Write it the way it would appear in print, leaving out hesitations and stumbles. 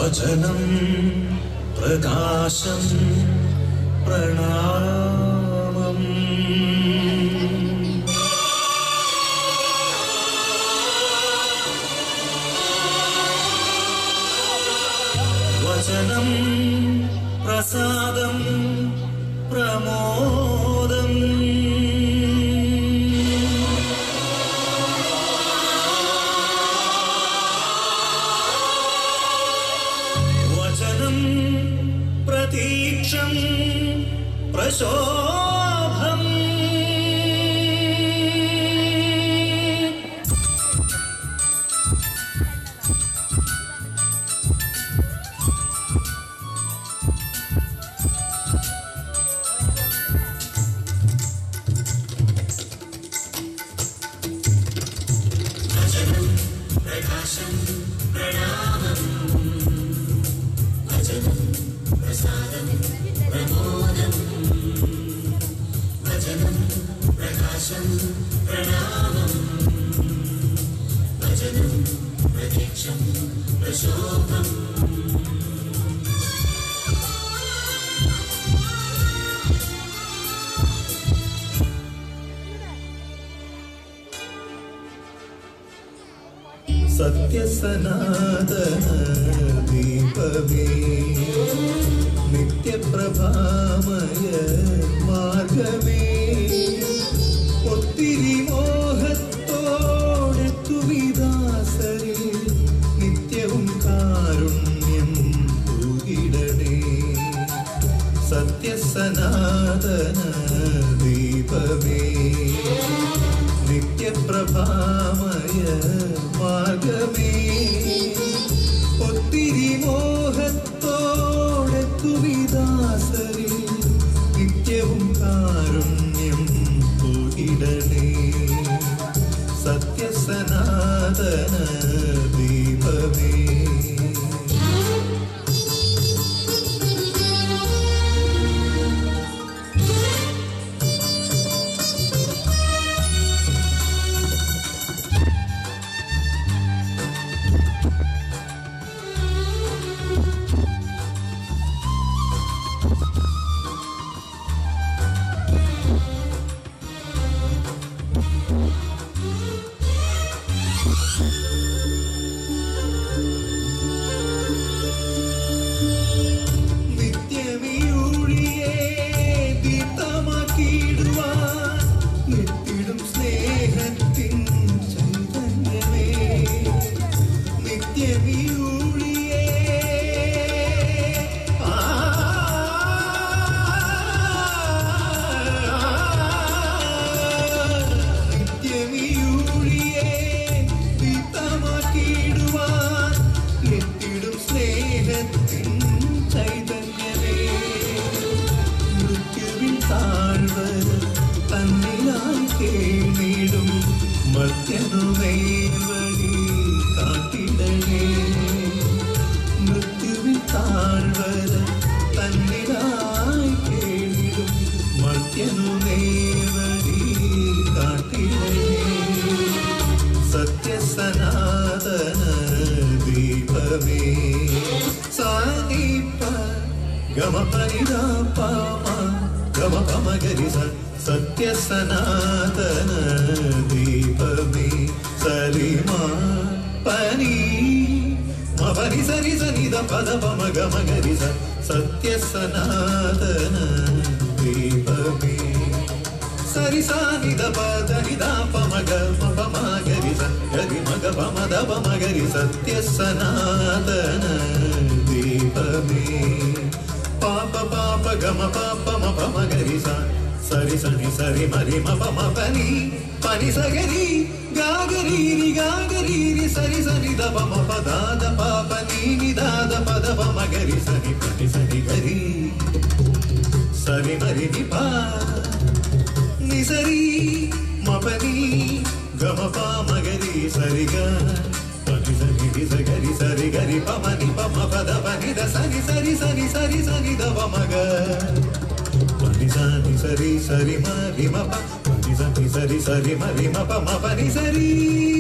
വചനം പ്രകാശം പ്രണാമം. വചനം പ്രസാദം പ്രമോദം. വചനം പ്രതീക്ഷം പ്രശോഭം. പ്രകാശം പ്രണാമം. വചനം പ്രസാദം പ്രമോദം. വചനം പ്രകാശം പ്രണാമം. വചനം പ്രതീക്ഷം പ്രശോഭം. സത്യസനാതന ദീപമേ നിത്യപ്രഭാമയ മാർഗമേ ഒത്തിരി മോഹത്തോടെ തുവിദാസരിൽ നിത്യവും കാരുണ്യം തൂകിടണേ. സത്യസനാതന ദീപമേ നിത്യപ്രഭാമയ മാർഗമേ ഒത്തിരി മോഹത്തോടെ തുവിദാസരിൽ നിത്യവും കാരുണ്യം തൂകിടണേ. സത്യസനാതന ദീപമേ മർത്യനുമേൽവഴി കാട്ടിടണേ. മൃത്യുവിൻ താഴ്വര തന്നിലായി കേളിടും മർത്യനുമേൽവഴി കാട്ടിടണേ. സത്യസനാതന ദീപമേ സാനിപ്പ ഗമപനിദാപ ഗമപമഗരി സത്യസനാതന ദീപമേ സരിമാ പനി മപനി സരി സനിദ പദ പമ ഗമ ഗരി സത്യസനാതന ദീപമേ സരി സാനിദ പദ നിദ പമ ഗമ പമ ഗരി ഗരി മഗ പമ ദ പമ ഗരി സത്യസനാതന ദീപമേ പാപ പാപ ഗമ പാപ മ പമ ഗരി സരി സനി സരി മരി മപ മപനി പനി സഗരി ഗാഗരീരി ഗാഗരീരി സരി സനി ദ പമ പദാദ പാപ നീനി ദാദ പദ പമ ഗരി സനി പനി സനി ഗരി സരി മരി നി പ നി സരി മപനി ഗമ പ മഗരി സരി ഗ പനി സനി നി സഗരി സരി ഗരി പമ നി പമ പദ പനി ദ സനി സരി സനി സരി സനി ദ പമ ഗ Sani sari sari ma ri ma pa, sani sari sari ma ri ma pa ma pa ni sari.